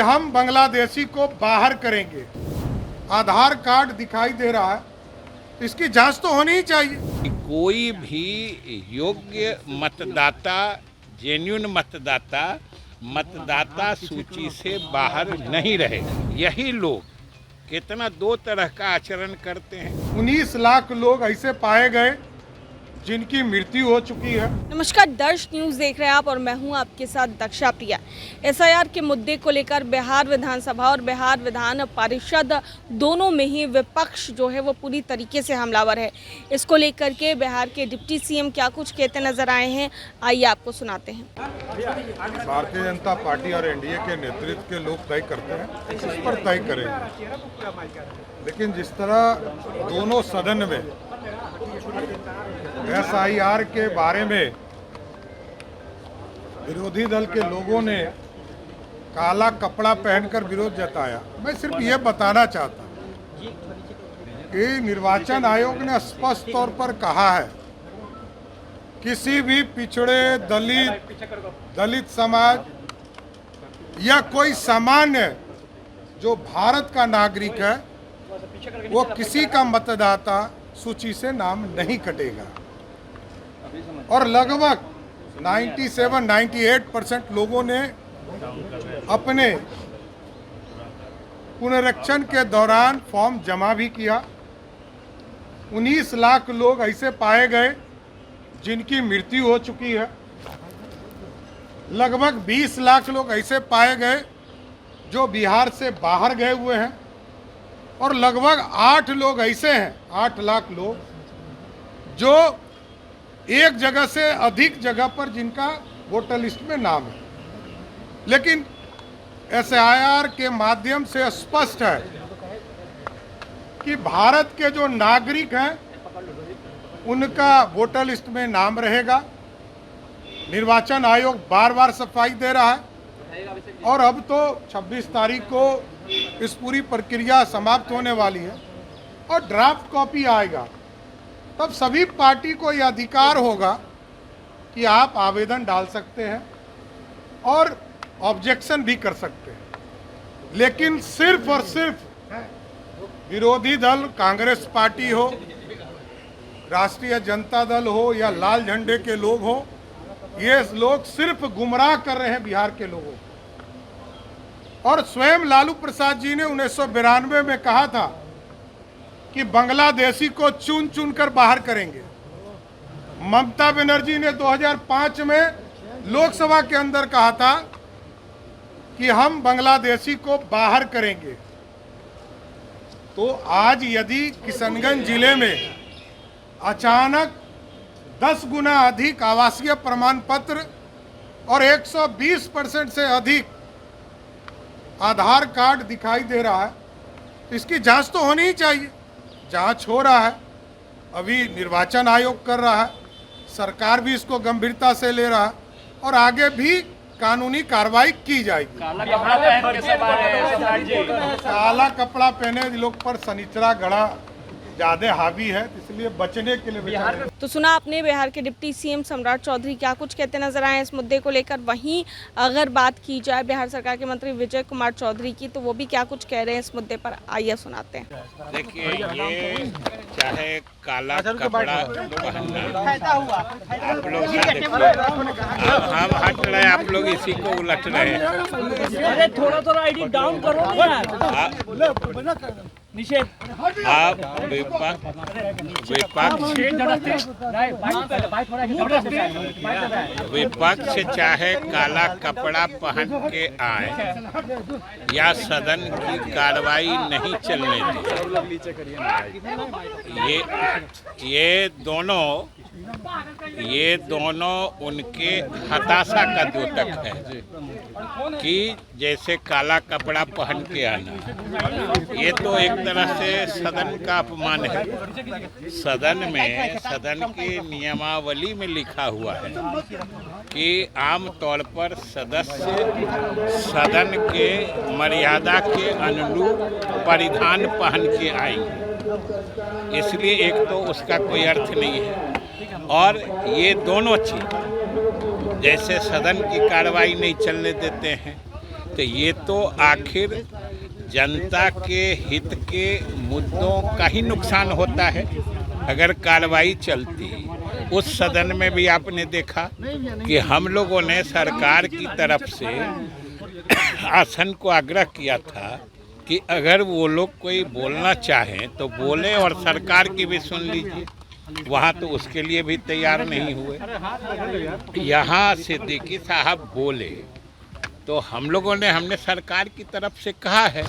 हम बांग्लादेशी को बाहर करेंगे। आधार कार्ड दिखाई दे रहा है तो इसकी जांच तो होनी ही चाहिए। कोई भी योग्य मतदाता, जेन्युइन मतदाता मतदाता सूची से बाहर नहीं रहेगा। यही लोग कितना दो तरह का आचरण करते हैं। 19 लाख लोग ऐसे पाए गए जिनकी मृत्यु हो चुकी है। नमस्कार, दर्श न्यूज़ देख रहे हैं आप और मैं हूं आपके साथ दक्षा प्रिया। एसआईआर के मुद्दे को लेकर बिहार विधानसभा और बिहार विधान परिषद दोनों में ही विपक्ष जो है वो पूरी तरीके से हमलावर है। इसको लेकर के बिहार के डिप्टी सीएम क्या कुछ कहते नजर आए हैं, आइए आपको सुनाते हैं। भारतीय जनता पार्टी और एनडीए के नेतृत्व के लोग तय करते हैं, इस पर तय करेंगे। लेकिन जिस तरह दोनों सदन में एसआईआर के बारे में विरोधी दल के लोगों ने काला कपड़ा पहनकर विरोध जताया, मैं सिर्फ ये बताना चाहता हूँ कि निर्वाचन आयोग ने स्पष्ट तौर पर कहा है किसी भी पिछड़े दलित समाज या कोई सामान्य जो भारत का नागरिक है वो किसी का मतदाता सूची से नाम नहीं कटेगा। और लगभग 97-98% लोगों ने अपने पुनरीक्षण के दौरान फॉर्म जमा भी किया। 19 लाख लोग ऐसे पाए गए जिनकी मृत्यु हो चुकी है। लगभग 20 लाख लोग ऐसे पाए गए जो बिहार से बाहर गए हुए हैं और लगभग 8 लोग ऐसे हैं, 8 लाख लोग जो एक जगह से अधिक जगह पर जिनका वोटर लिस्ट में नाम है। लेकिन एसआईआर के माध्यम से स्पष्ट है कि भारत के जो नागरिक हैं उनका वोटर लिस्ट में नाम रहेगा। निर्वाचन आयोग बार बार सफाई दे रहा है और अब तो 26 तारीख को इस पूरी प्रक्रिया समाप्त होने वाली है और ड्राफ्ट कॉपी आएगा। तब सभी पार्टी को यह अधिकार होगा कि आप आवेदन डाल सकते हैं और ऑब्जेक्शन भी कर सकते हैं। लेकिन सिर्फ और सिर्फ विरोधी दल कांग्रेस पार्टी हो, राष्ट्रीय जनता दल हो या लाल झंडे के लोग हो, ये लोग सिर्फ गुमराह कर रहे हैं बिहार के लोगों को। और स्वयं लालू प्रसाद जी ने 1992 में कहा था कि बांग्लादेशी को चुन चुन कर बाहर करेंगे। ममता बनर्जी ने 2005 में लोकसभा के अंदर कहा था कि हम बांग्लादेशी को बाहर करेंगे। तो आज यदि किशनगंज जिले में अचानक 10 गुना अधिक आवासीय प्रमाण पत्र और 120% से अधिक आधार कार्ड दिखाई दे रहा है तो इसकी जांच तो होनी ही चाहिए। जांच हो रहा है, अभी निर्वाचन आयोग कर रहा है, सरकार भी इसको गंभीरता से ले रहा है और आगे भी कानूनी कार्रवाई की जाएगी। काला कपड़ा पहने लोग पर सनिचरा गड़ा ज्यादा हावी है, इसलिए बचने के लिए। तो सुना आपने बिहार के डिप्टी सीएम सम्राट चौधरी क्या कुछ कहते नजर आए इस मुद्दे को लेकर। वहीं अगर बात की जाए बिहार सरकार के मंत्री विजय कुमार चौधरी की, तो वो भी क्या कुछ कह रहे हैं इस मुद्दे पर, आइए सुनाते हैं। देखिए, ये चाहे काला कपड़ा पहनना, आप लोग हम हट रहे हैं, आप लोग इसी को उलट रहे हैं। अरे थोड़ा आईडी डाउन करो यार। निषेध आप विपक्ष चाहे काला कपड़ा पहन के आए या सदन की कार्रवाई नहीं चलने दी, ये दोनों उनके हताशा का द्योतक है कि जैसे काला कपड़ा पहन के आना, ये तो एक तरह से सदन का अपमान है। सदन की नियमावली में लिखा हुआ है कि आम तौर पर सदस्य सदन के मर्यादा के अनुरूप परिधान पहन के आएंगे, इसलिए एक तो उसका कोई अर्थ नहीं है। और ये दोनों चीज जैसे सदन की कार्रवाई नहीं चलने देते हैं, तो ये तो आखिर जनता के हित के मुद्दों का ही नुकसान होता है। अगर कार्रवाई चलती, उस सदन में भी आपने देखा कि हम लोगों ने सरकार की तरफ से आसन को आग्रह किया था कि अगर वो लोग कोई बोलना चाहें तो बोले और सरकार की भी सुन लीजिए। वहाँ तो उसके लिए भी तैयार नहीं हुए। यहाँ सिद्दीकी साहब बोले तो हमने सरकार की तरफ से कहा है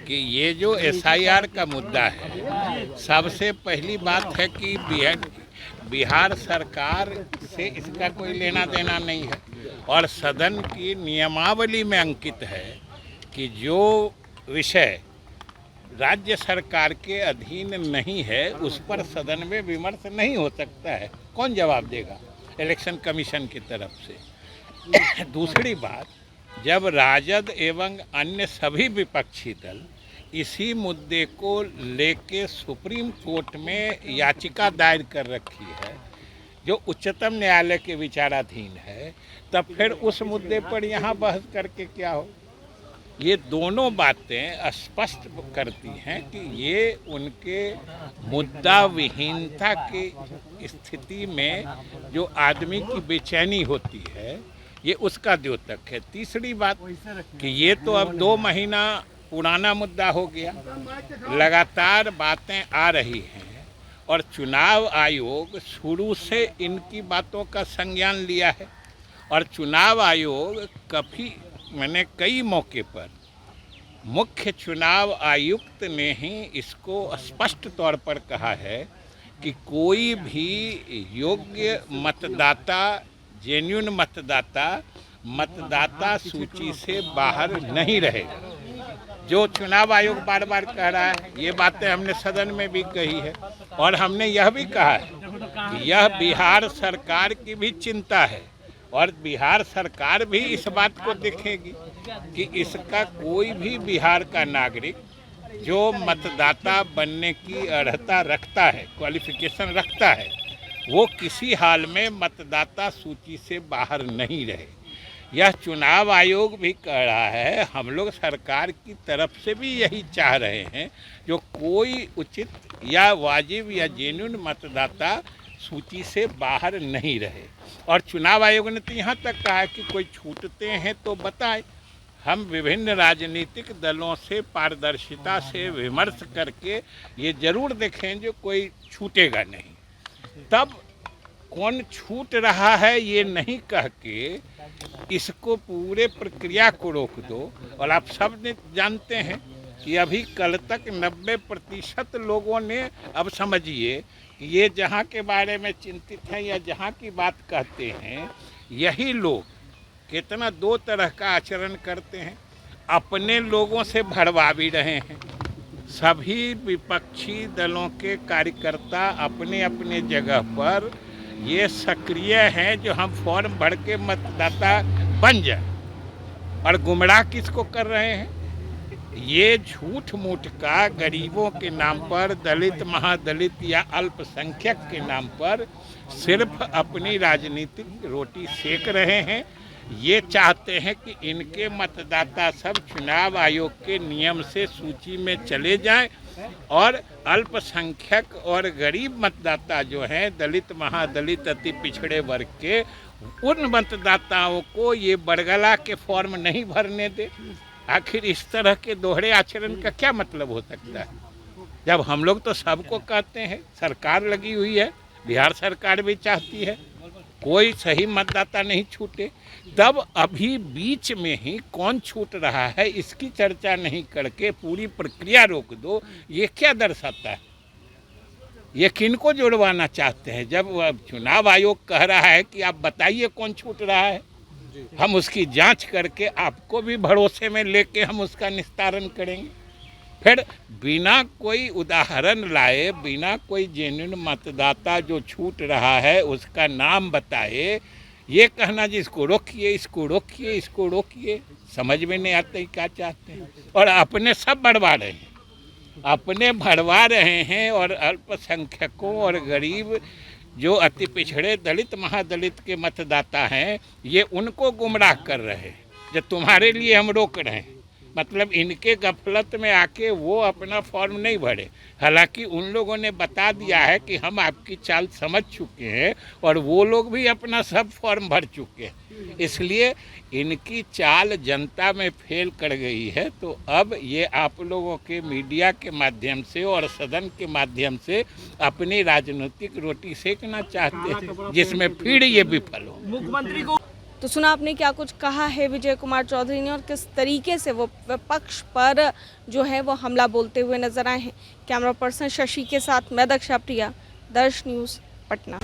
कि ये जो SIR का मुद्दा है, सबसे पहली बात है कि बिहार सरकार से इसका कोई लेना देना नहीं है और सदन की नियमावली में अंकित है कि जो विषय राज्य सरकार के अधीन नहीं है उस पर सदन में विमर्श नहीं हो सकता है। कौन जवाब देगा? इलेक्शन कमीशन की तरफ से। दूसरी बात, जब राजद एवं अन्य सभी विपक्षी दल इसी मुद्दे को लेके सुप्रीम कोर्ट में याचिका दायर कर रखी है जो उच्चतम न्यायालय के विचाराधीन है, तब फिर उस मुद्दे पर यहाँ बहस करके क्या हो? ये दोनों बातें स्पष्ट करती हैं कि ये उनके मुद्दा विहीनता की स्थिति में जो आदमी की बेचैनी होती है, ये उसका द्योतक है। तीसरी बात कि ये तो अब 2 महीना पुराना मुद्दा हो गया, लगातार बातें आ रही हैं और चुनाव आयोग शुरू से इनकी बातों का संज्ञान लिया है और चुनाव आयोग कई मौके पर मुख्य चुनाव आयुक्त ने ही इसको स्पष्ट तौर पर कहा है कि कोई भी योग्य मतदाता, जेन्युइन मतदाता सूची से बाहर नहीं रहेगा। जो चुनाव आयोग बार बार कह रहा है, ये बातें हमने सदन में भी कही है और हमने यह भी कहा है कि यह बिहार सरकार की भी चिंता है और बिहार सरकार भी इस बात को देखेगी कि इसका कोई भी बिहार का नागरिक जो मतदाता बनने की अर्हता रखता है, क्वालिफिकेशन रखता है, वो किसी हाल में मतदाता सूची से बाहर नहीं रहे। यह चुनाव आयोग भी कह रहा है, हम लोग सरकार की तरफ से भी यही चाह रहे हैं, जो कोई उचित या वाजिब या जेन्युइन मतदाता सूची से बाहर नहीं रहे। और चुनाव आयोग ने तो यहाँ तक कहा है कि कोई छूटते हैं तो बताएं। हम विभिन्न राजनीतिक दलों से पारदर्शिता से विमर्श करके ये जरूर देखें जो कोई छूटेगा नहीं। तब कौन छूट रहा है ये नहीं कह के इसको पूरे प्रक्रिया को रोक दो। और आप सब ने जानते हैं कि अभी कल तक 90% लोगों ने, अब समझिए ये जहाँ के बारे में चिंतित हैं या जहाँ की बात कहते हैं, यही लोग कितना 2 तरह का आचरण करते हैं। अपने लोगों से भरवा भी रहे हैं। सभी विपक्षी दलों के कार्यकर्ता अपने अपने जगह पर ये सक्रिय हैं जो हम फॉर्म भर के मतदाता बन जाए। और गुमराह किसको कर रहे हैं? ये झूठ मूठ का गरीबों के नाम पर, दलित, महादलित या अल्पसंख्यक के नाम पर सिर्फ अपनी राजनीतिक रोटी सेक रहे हैं। ये चाहते हैं कि इनके मतदाता सब चुनाव आयोग के नियम से सूची में चले जाएं और अल्पसंख्यक और गरीब मतदाता जो हैं, दलित, महादलित, अति पिछड़े वर्ग के, उन मतदाताओं को ये बरगला के फॉर्म नहीं भरने दे। आखिर इस तरह के दोहरे आचरण का क्या मतलब हो सकता है? जब हम लोग तो सबको कहते हैं, सरकार लगी हुई है, बिहार सरकार भी चाहती है कोई सही मतदाता नहीं छूटे, तब अभी बीच में ही कौन छूट रहा है इसकी चर्चा नहीं करके पूरी प्रक्रिया रोक दो। ये क्या दर्शाता है? ये किनको जुड़वाना चाहते हैं? जब चुनाव आयोग कह रहा है कि आप बताइए कौन छूट रहा है, हम उसकी जांच करके आपको भी भरोसे में लेके हम उसका निस्तारण करेंगे। फिर बिना कोई उदाहरण लाए, बिना कोई जेन्युइन मतदाता जो छूट रहा है उसका नाम बताए, ये कहना जी इसको रोकिए, इसको रोकिए, इसको रोकिए, समझ में नहीं आता क्या चाहते हैं। और अपने सब बढ़वा रहे हैं, अपने भरवा रहे हैं और अल्पसंख्यकों और गरीब जो अति पिछड़े दलित, महादलित के मतदाता हैं, ये उनको गुमराह कर रहे हैं। जो तुम्हारे लिए हम रोक रहे हैं। मतलब इनके गफलत में आके वो अपना फॉर्म नहीं भरे। हालांकि उन लोगों ने बता दिया है कि हम आपकी चाल समझ चुके हैं और वो लोग भी अपना सब फॉर्म भर चुके हैं। इसलिए इनकी चाल जनता में फेल कर गई है। तो अब ये आप लोगों के मीडिया के माध्यम से और सदन के माध्यम से अपनी राजनीतिक रोटी सेकना चाहते हैं, जिसमें फिर ये विफल हो। मुख्यमंत्री को तो सुना आपने क्या कुछ कहा है विजय कुमार चौधरी ने और किस तरीके से वो विपक्ष पर जो है वो हमला बोलते हुए नजर आए हैं। कैमरा पर्सन शशि के साथ मैं दक्षा प्रिया, दर्श न्यूज़, पटना।